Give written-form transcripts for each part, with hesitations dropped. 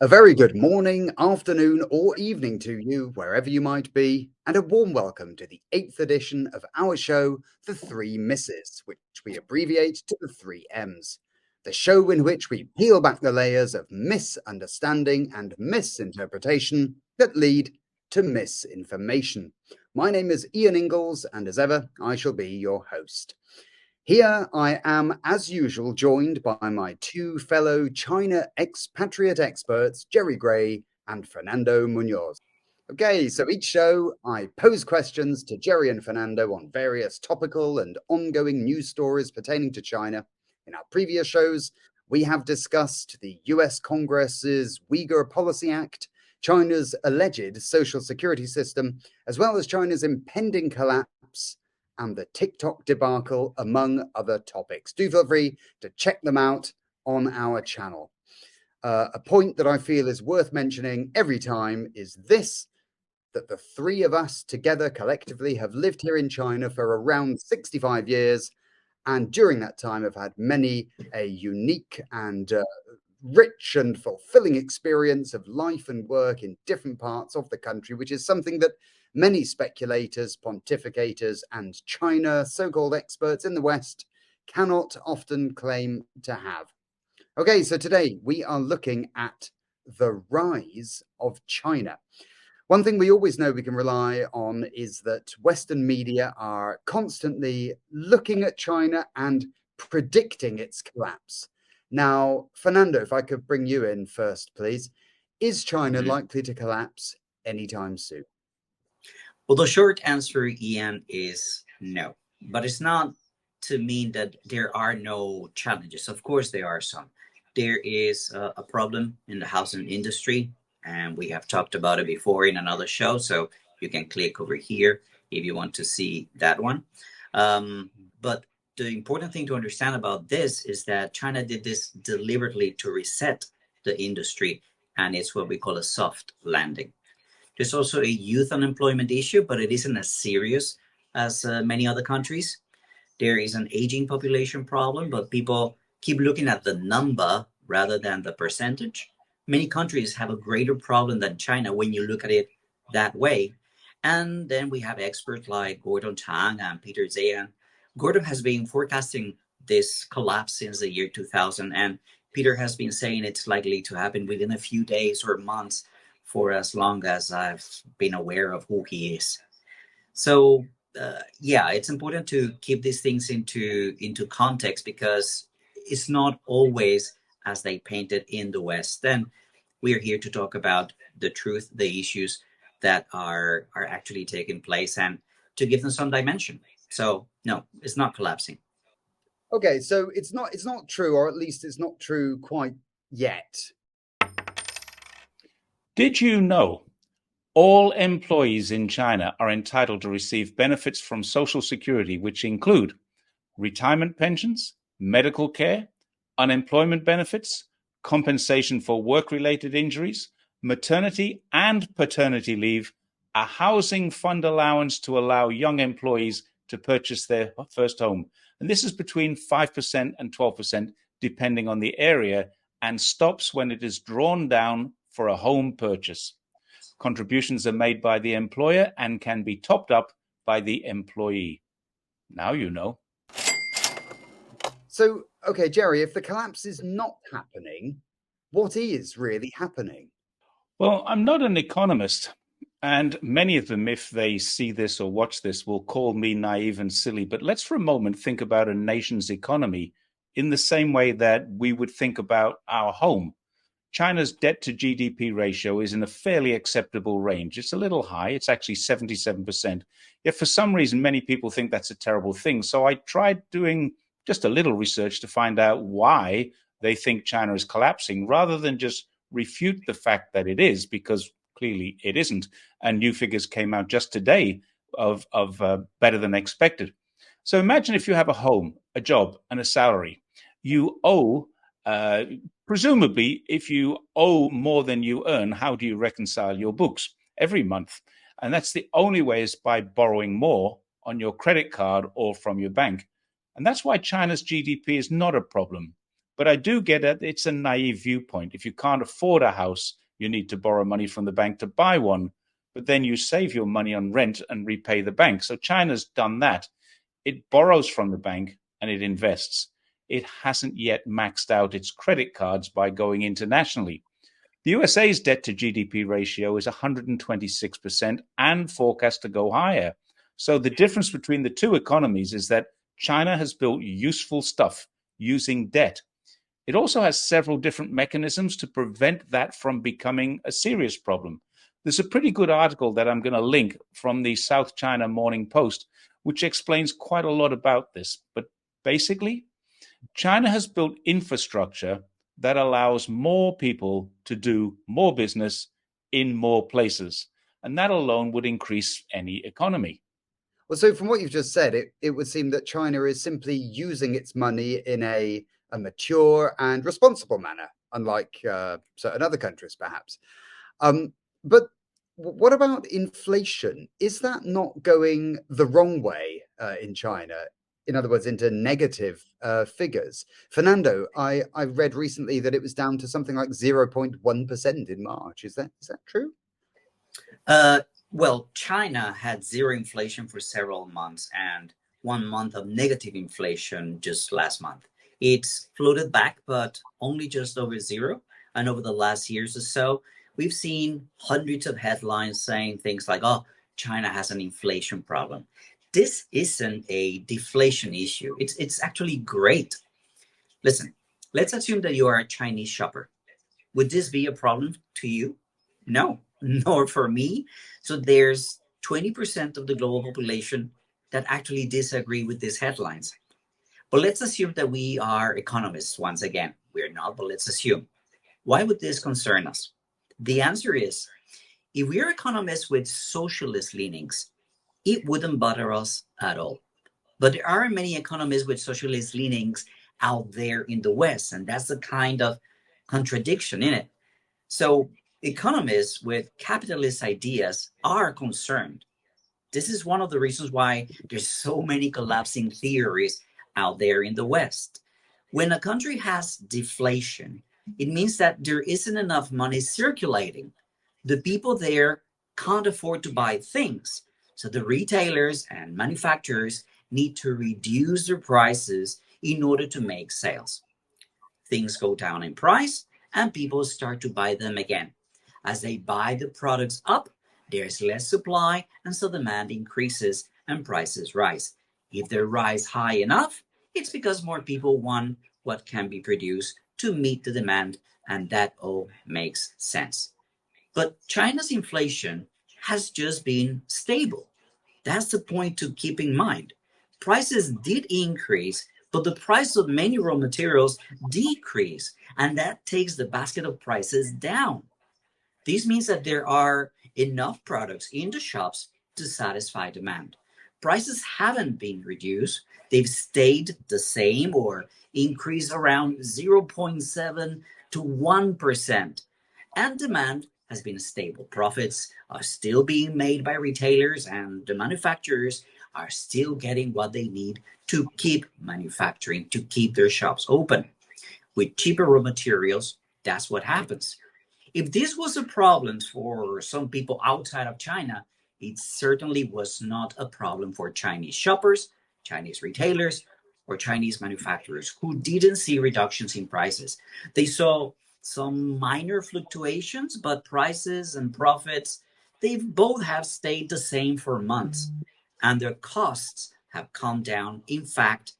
A very good morning, afternoon, or evening to you, wherever you might be, and a warm welcome to the 8th edition of our show, The 3Misses, which we abbreviate to the 3Ms. The show in which we peel back the layers of misunderstanding and misinterpretation that lead to misinformation. My name is Ian Ingalls, and as ever, I shall be your host. Here I am, as usual, joined by my two fellow China expatriate experts, Jerry Gray and Fernando Munoz. Okay, so each show I pose questions to Jerry and Fernando on various topical and ongoing news stories pertaining to China. In our previous shows, we have discussed the US Congress's Uyghur Policy Act, China's alleged social security system, as well as China's impending collapse and the TikTok debacle, among other topics. Do feel free to check them out on our channel. A point that I feel is worth mentioning every time is this, that the three of us together collectively have lived here in China for around 65 years, and during that time have had many a unique and rich and fulfilling experience of life and work in different parts of the country, which is something that many speculators, pontificators, and China so-called experts in the West cannot often claim to have. Okay, so today we are looking at the rise of China. One thing we always know we can rely on is that Western media are constantly looking at China and predicting its collapse. Now, Fernando, if I could bring you in first, please. Is China likely to collapse anytime soon? Well, the short answer, Ian, is no. But it's not to mean that there are no challenges. Of course, there are some. There is a problem in the housing industry, and we have talked about it before in another show. So you can click over here if you want to see that one. But the important thing to understand about this is that China did this deliberately to reset the industry, and it's what we call a soft landing. There's also a youth unemployment issue, but it isn't as serious as many other countries. There is an aging population problem, but people keep looking at the number rather than the percentage. Many countries have a greater problem than China when you look at it that way. And then we have experts like Gordon Chang and Peter Zayan. Gordon has been forecasting this collapse since the year 2000, and Peter has been saying it's likely to happen within a few days or months for as long as I've been aware of who he is. So yeah, it's important to keep these things into context, because it's not always as they paint it in the West. Then we are here to talk about the truth, the issues that are actually taking place, and to give them some dimension. So no, it's not collapsing. Okay, so it's not true, or at least it's not true quite yet. Did you know all employees in China are entitled to receive benefits from Social Security, which include retirement pensions, medical care, unemployment benefits, compensation for work-related injuries, maternity and paternity leave, a housing fund allowance to allow young employees to purchase their first home. And this is between 5% and 12%, depending on the area, and stops when it is drawn down for a home purchase. Contributions are made by the employer and can be topped up by the employee. Now you know. So, okay, Jerry, if the collapse is not happening, what is really happening? Well, I'm not an economist, and many of them, if they see this or watch this, will call me naive and silly. But let's for a moment think about a nation's economy in the same way that we would think about our home. China's debt to GDP ratio is in a fairly acceptable range. It's a little high. It's actually 77%. Yet for some reason, many people think that's a terrible thing. So I tried doing just a little research to find out why they think China is collapsing, rather than just refute the fact that it is, because clearly it isn't. And new figures came out just today of better than expected. So imagine if you have a home, a job, and a salary. You owe presumably, if you owe more than you earn, how do you reconcile your books? Every month. And that's the only way, is by borrowing more on your credit card or from your bank. And that's why China's GDP is not a problem. But I do get it. It's a naive viewpoint. If you can't afford a house, you need to borrow money from the bank to buy one. But then you save your money on rent and repay the bank. So China's done that. It borrows from the bank and it invests. It hasn't yet maxed out its credit cards by going internationally. The USA's debt to GDP ratio is 126% and forecast to go higher. So the difference between the two economies is that China has built useful stuff using debt. It also has several different mechanisms to prevent that from becoming a serious problem. There's a pretty good article that I'm going to link from the South China Morning Post, which explains quite a lot about this. But basically, China has built infrastructure that allows more people to do more business in more places. And that alone would increase any economy. Well, so from what you've just said, it would seem that China is simply using its money in a mature and responsible manner, unlike certain other countries, perhaps. But what about inflation? Is that not going the wrong way in China? In other words, into negative figures. Fernando, I read recently that it was down to something like 0.1% in March. Is that true? Well, China had zero inflation for several months and 1 month of negative inflation just last month. It's floated back, but only just over zero. And over the last years or so, we've seen hundreds of headlines saying things like, oh, China has an inflation problem. This isn't a deflation issue. It's actually great. Listen, let's assume that you are a Chinese shopper. Would this be a problem to you? No, nor for me. So there's 20% of the global population that actually disagree with these headlines. But let's assume that we are economists once again. We're not, but let's assume. Why would this concern us? The answer is, if we're economists with socialist leanings, it wouldn't bother us at all. But there are many economists with socialist leanings out there in the West, and that's the kind of contradiction in it. So economists with capitalist ideas are concerned. This is one of the reasons why there's so many collapsing theories out there in the West. When a country has deflation, it means that there isn't enough money circulating. The people there can't afford to buy things. So the retailers and manufacturers need to reduce their prices in order to make sales. Things go down in price and people start to buy them again. As they buy the products up, there's less supply and so demand increases and prices rise. If they rise high enough, it's because more people want what can be produced to meet the demand, and that all makes sense. But China's inflation has just been stable. That's the point to keep in mind. Prices did increase, but the price of many raw materials decreased, and that takes the basket of prices down. This means that there are enough products in the shops to satisfy demand. Prices haven't been reduced, they've stayed the same or increased around 0.7 to 1%. And demand has been stable. Profits are still being made by retailers, and the manufacturers are still getting what they need to keep manufacturing, to keep their shops open. With cheaper raw materials, that's what happens. If this was a problem for some people outside of China, it certainly was not a problem for Chinese shoppers, Chinese retailers, or Chinese manufacturers who didn't see reductions in prices. They saw some minor fluctuations, but prices and profits, they both have stayed the same for months, and their costs have come down. In fact,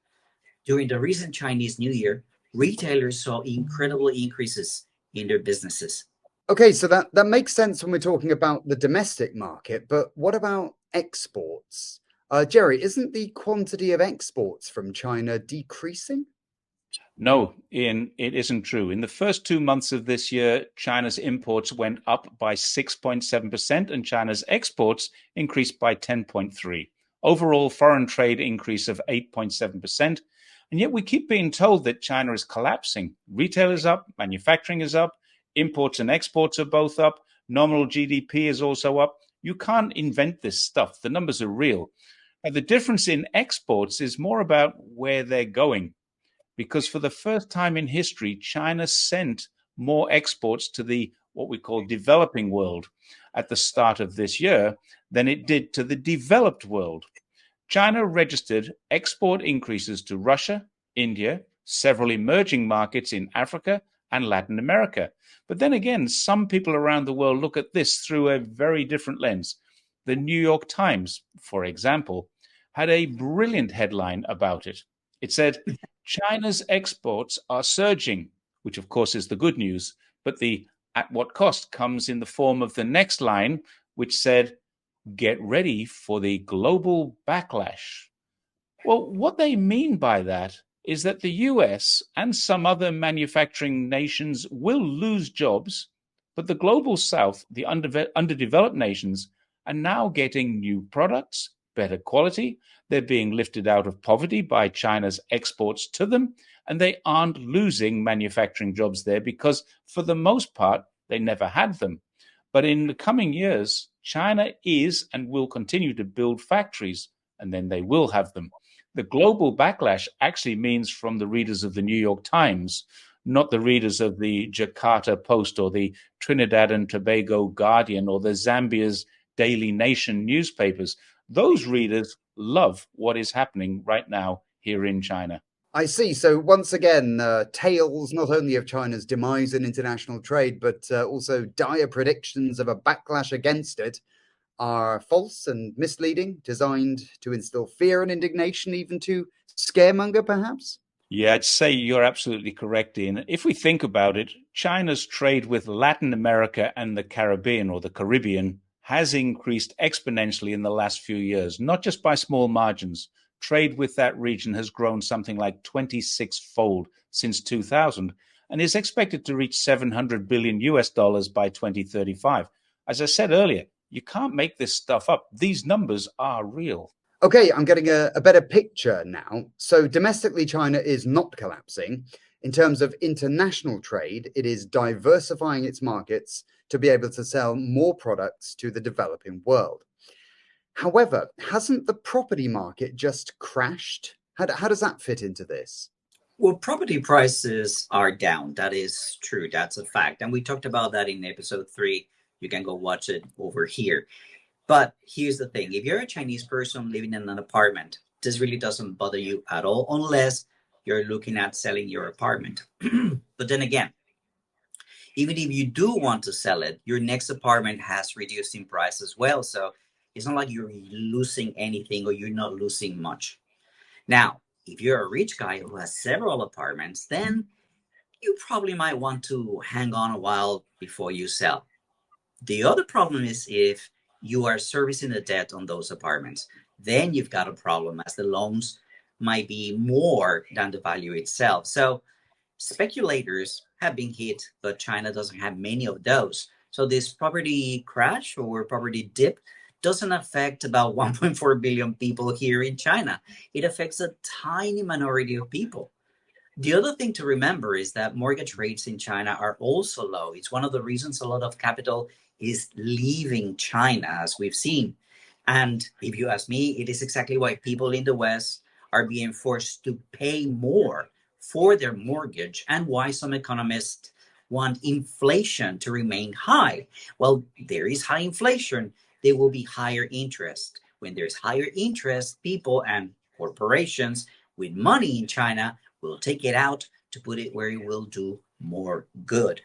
during the recent Chinese New Year, retailers saw incredible increases in their businesses. Okay, so that makes sense when we're talking about the domestic market, but what about exports? Jerry, isn't the quantity of exports from China decreasing? No, Ian, it isn't true. In the first 2 months of this year, China's imports went up by 6.7% and China's exports increased by 10.3%. Overall, foreign trade increase of 8.7%. And yet we keep being told that China is collapsing. Retail is up, manufacturing is up, imports and exports are both up, nominal GDP is also up. You can't invent this stuff. The numbers are real. The difference in exports is more about where they're going. because for the first time in history, China sent more exports to the what we call developing world at the start of this year than it did to the developed world. China registered export increases to Russia, India, several emerging markets in Africa and Latin America. But then again, some people around the world look at this through a very different lens. The New York Times, for example, had a brilliant headline about it. It said, China's exports are surging, which of course is the good news, but the at what cost comes in the form of the next line, which said, get ready for the global backlash. Well, what they mean by that is that the US and some other manufacturing nations will lose jobs, but the global south, the underdeveloped nations, are now getting new products, better quality. They're being lifted out of poverty by China's exports to them, and they aren't losing manufacturing jobs there because, for the most part, they never had them. But in the coming years, China is and will continue to build factories, and then they will have them. The global backlash actually means from the readers of the New York Times, not the readers of the Jakarta Post or the Trinidad and Tobago Guardian or the Zambia's Daily Nation newspapers. Those readers love what is happening right now here in China. I see. So once again, tales not only of China's demise in international trade, but also dire predictions of a backlash against it are false and misleading, designed to instill fear and indignation, even to scaremonger, perhaps? Yeah, I'd say you're absolutely correct, Ian. If we think about it, China's trade with Latin America and the Caribbean or the Caribbean has increased exponentially in the last few years, not just by small margins. Trade with that region has grown something like 26-fold since 2000 and is expected to reach 700 billion US dollars by 2035. As I said earlier, you can't make this stuff up. These numbers are real. Okay, I'm getting a better picture now. So domestically, China is not collapsing. In terms of international trade, it is diversifying its markets to be able to sell more products to the developing world. However, hasn't the property market just crashed? How does that fit into this? Well, property prices are down. That is true. That's a fact. And we talked about that in episode 3. You can go watch it over here. But here's the thing. If you're a Chinese person living in an apartment, this really doesn't bother you at all unless you're looking at selling your apartment. But then again, even if you do want to sell it, your next apartment has reduced in price as well. So it's not like you're losing anything or you're not losing much. Now, if you're a rich guy who has several apartments, then you probably might want to hang on a while before you sell. The other problem is if you are servicing the debt on those apartments, then you've got a problem as the loans might be more than the value itself. So speculators have been hit, but China doesn't have many of those. So this property crash or property dip doesn't affect about 1.4 billion people here in China. It affects a tiny minority of people. The other thing to remember is that mortgage rates in China are also low. It's one of the reasons a lot of capital is leaving China, as we've seen. And if you ask me, it is exactly why people in the West are being forced to pay more for their mortgage and why some economists want inflation to remain high. Well, there is high inflation, there will be higher interest. When there's higher interest, people and corporations with money in China will take it out to put it where it will do more good.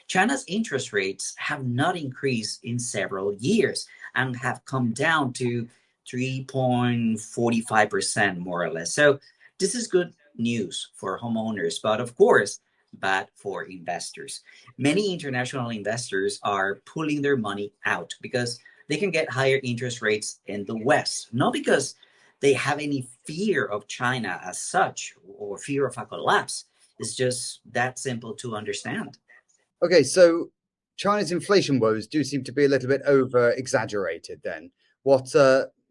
China's interest rates have not increased in several years and have come down to 3.45% more or less. So this is good news for homeowners, but of course, bad for investors. Many international investors are pulling their money out because they can get higher interest rates in the West, not because they have any fear of China as such or fear of a collapse. It's just that simple to understand. Okay, so China's inflation woes do seem to be a little bit over exaggerated then. What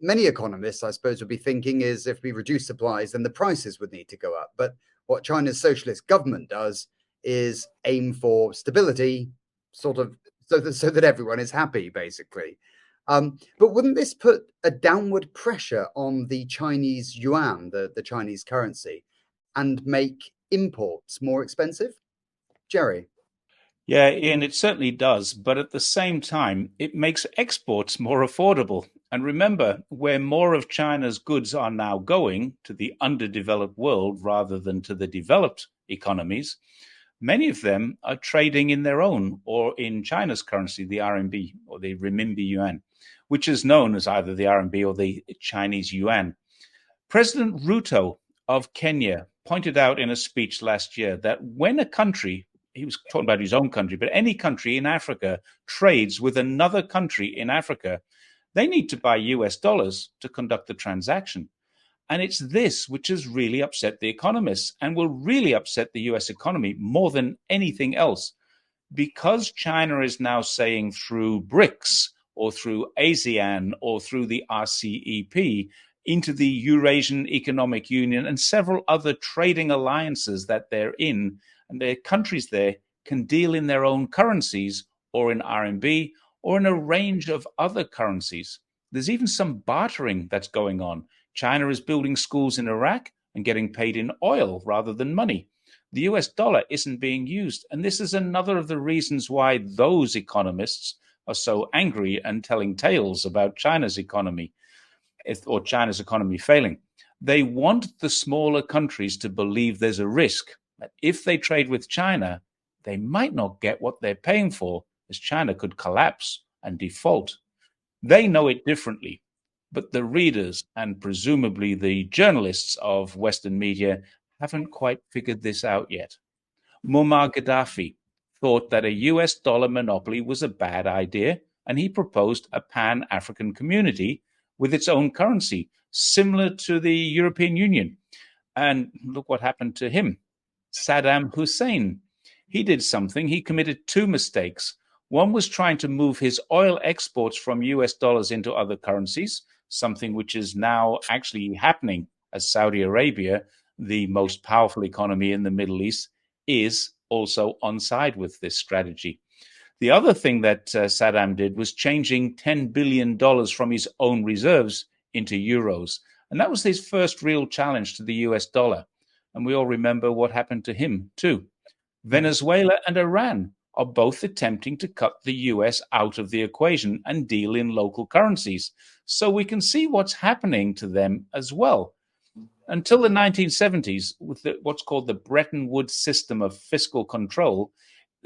many economists, I suppose, would be thinking is if we reduce supplies, then the prices would need to go up. But what China's socialist government does is aim for stability, sort of, so that everyone is happy, basically. But wouldn't this put a downward pressure on the Chinese yuan, the Chinese currency, and make imports more expensive? Jerry? Yeah, Ian, it certainly does. But at the same time, it makes exports more affordable. And remember, where more of China's goods are now going, to the underdeveloped world rather than to the developed economies, many of them are trading in their own or in China's currency, the RMB or the renminbi yuan, which is known as either the RMB or the Chinese yuan. President Ruto of Kenya pointed out in a speech last year that when a country, he was talking about his own country, but any country in Africa trades with another country in Africa, they need to buy US dollars to conduct the transaction. And it's this which has really upset the economists and will really upset the US economy more than anything else. Because China is now saying through BRICS or through ASEAN or through the RCEP into the Eurasian Economic Union and several other trading alliances that they're in, and their countries there can deal in their own currencies or in RMB or in a range of other currencies. There's even some bartering that's going on. China is building schools in Iraq and getting paid in oil rather than money. The US dollar isn't being used. And this is another of the reasons why those economists are so angry and telling tales about China's economy or China's economy failing. They want the smaller countries to believe there's a risk that if they trade with China, they might not get what they're paying for, as China could collapse and default. They know it differently, but the readers and presumably the journalists of Western media haven't quite figured this out yet. Muammar Gaddafi thought that a US dollar monopoly was a bad idea, and he proposed a pan-African community with its own currency, similar to the European Union. And look what happened to him. Saddam Hussein. He did something. He committed two mistakes. One was trying to move his oil exports from US dollars into other currencies, something which is now actually happening as Saudi Arabia, the most powerful economy in the Middle East, is also on side with this strategy. The other thing that Saddam did was changing $10 billion from his own reserves into euros. And that was his first real challenge to the US dollar. And we all remember what happened to him, too. Venezuela and Iran are both attempting to cut the US out of the equation and deal in local currencies. So we can see what's happening to them as well. Until the 1970s, with what's called the Bretton Woods system of fiscal control,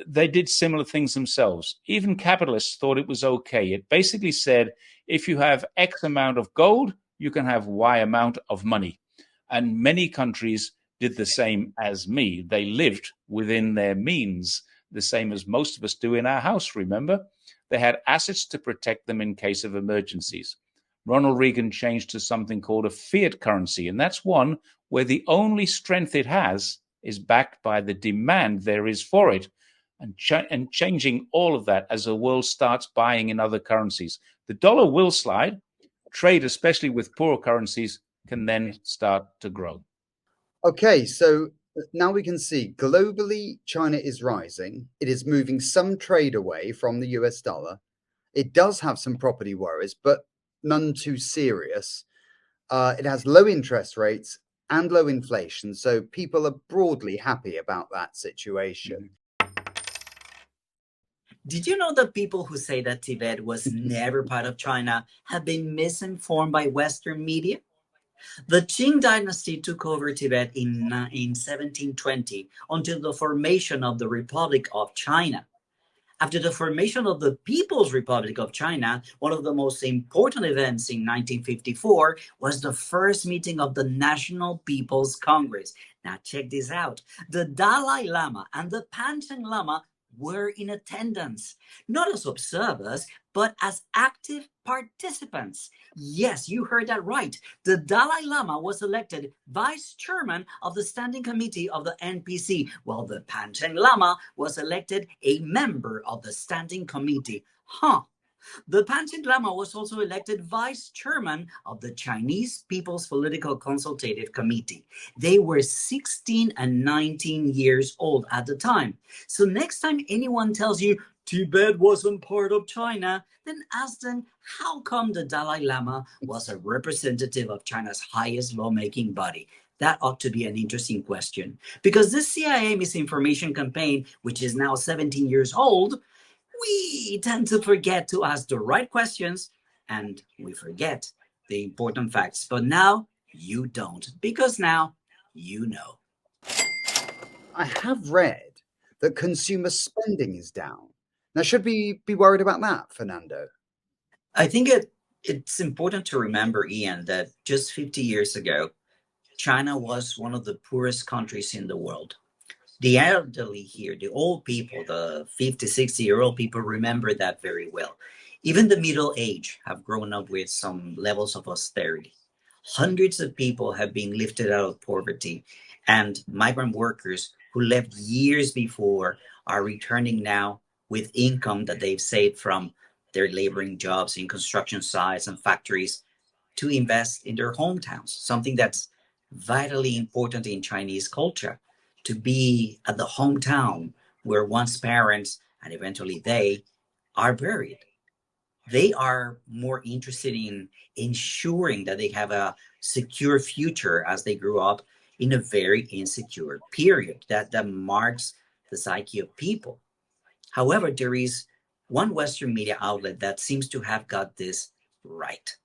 they did similar things themselves. Even capitalists thought it was okay. It basically said, if you have X amount of gold, you can have Y amount of money. And many countries did the same as me. They lived within their means, the same as most of us do in our house, remember? They had assets to protect them in case of emergencies. Ronald Reagan changed to something called a fiat currency, and that's one where the only strength it has is backed by the demand there is for it, and changing all of that as the world starts buying in other currencies. The dollar will slide. Trade, especially with poor currencies, can then start to grow. Okay, so now we can see globally, China is rising. It is moving some trade away from the US dollar. It does have some property worries, but none too serious. It has low interest rates and low inflation, so people are broadly happy about that situation. Did you know that people who say that Tibet was never part of China have been misinformed by Western media? The Qing dynasty took over Tibet in 1720 until the formation of the Republic of China. After the formation of the People's Republic of China, one of the most important events in 1954 was the first meeting of the National People's Congress. Now check this out. The Dalai Lama and the Panchen Lama were in attendance, not as observers, but as active participants. Yes, you heard that right. The Dalai Lama was elected vice chairman of the standing committee of the NPC, while the Panchen Lama was elected a member of the standing committee. The Panchen Lama was also elected vice chairman of the Chinese People's Political Consultative Committee. They were 16 and 19 years old at the time. So next time anyone tells you Tibet wasn't part of China, then ask them how come the Dalai Lama was a representative of China's highest lawmaking body. That ought to be an interesting question. Because this CIA misinformation campaign, which is now 17 years old, we tend to forget to ask the right questions and we forget the important facts. But now you don't, because now you know. I have read that consumer spending is down. Now, should we be worried about that, Fernando? I think it's important to remember, Ian, that just 50 years ago, China was one of the poorest countries in the world. The elderly here, the old people, the 50, 60-year-old people remember that very well. Even the middle age have grown up with some levels of austerity. Hundreds of people have been lifted out of poverty, and migrant workers who left years before are returning now with income that they've saved from their laboring jobs in construction sites and factories to invest in their hometowns, something that's vitally important in Chinese culture, to be at the hometown where one's parents and eventually they are buried. They are more interested in ensuring that they have a secure future as they grew up in a very insecure period that marks the psyche of people. However, there is one Western media outlet that seems to have got this right.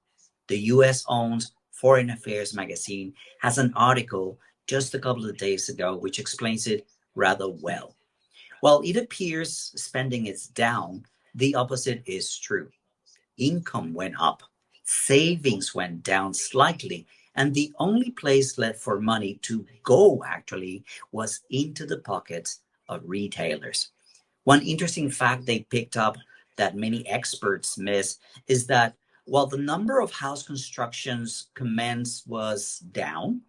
The US owned Foreign Affairs magazine has an article just a couple of days ago which explains it rather well. While it appears spending is down, the opposite is true. Income went up, savings went down slightly, and the only place left for money to go actually was into the pockets of retailers. One interesting fact they picked up that many experts miss is that while the number of house constructions commenced was down,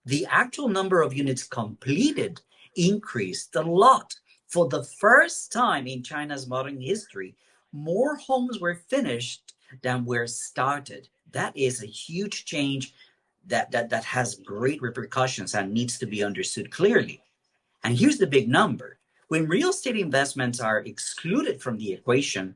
the actual number of units completed increased a lot. For the first time in China's modern history, more homes were finished than were started. That is a huge change that has great repercussions and needs to be understood clearly. And here's the big number. When real estate investments are excluded from the equation,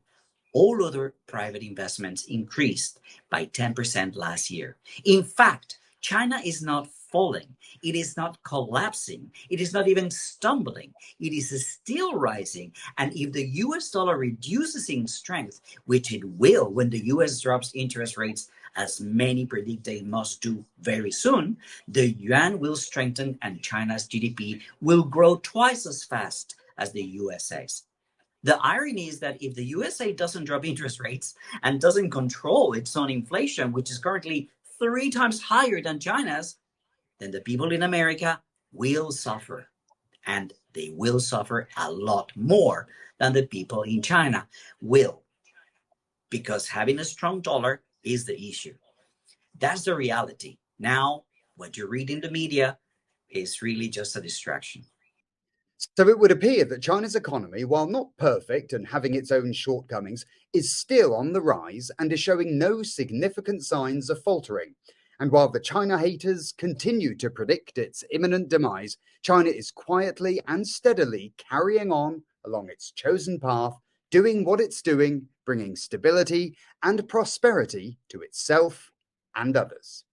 all other private investments increased by 10% last year. In fact, China is not falling. It is not collapsing. It is not even stumbling. It is still rising. And if the US dollar reduces in strength, which it will when the US drops interest rates, as many predict they must do very soon, the yuan will strengthen and China's GDP will grow twice as fast as the USA's. The irony is that if the USA doesn't drop interest rates and doesn't control its own inflation, which is currently 3 times higher than China's, then the people in America will suffer. And they will suffer a lot more than the people in China will, because having a strong dollar is the issue. That's the reality. Now, what you read in the media is really just a distraction. So it would appear that China's economy, while not perfect and having its own shortcomings, is still on the rise and is showing no significant signs of faltering. And while the China haters continue to predict its imminent demise, China is quietly and steadily carrying on along its chosen path, doing what it's doing, bringing stability and prosperity to itself and others.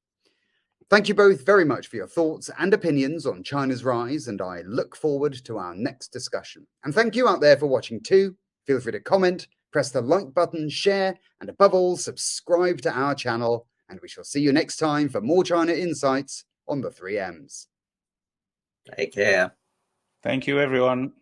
Thank you both very much for your thoughts and opinions on China's rise, and I look forward to our next discussion. And thank you out there for watching too. Feel free to comment, press the like button, share, and above all, subscribe to our channel. And we shall see you next time for more China insights on the 3Ms. Take care. Thank you, everyone.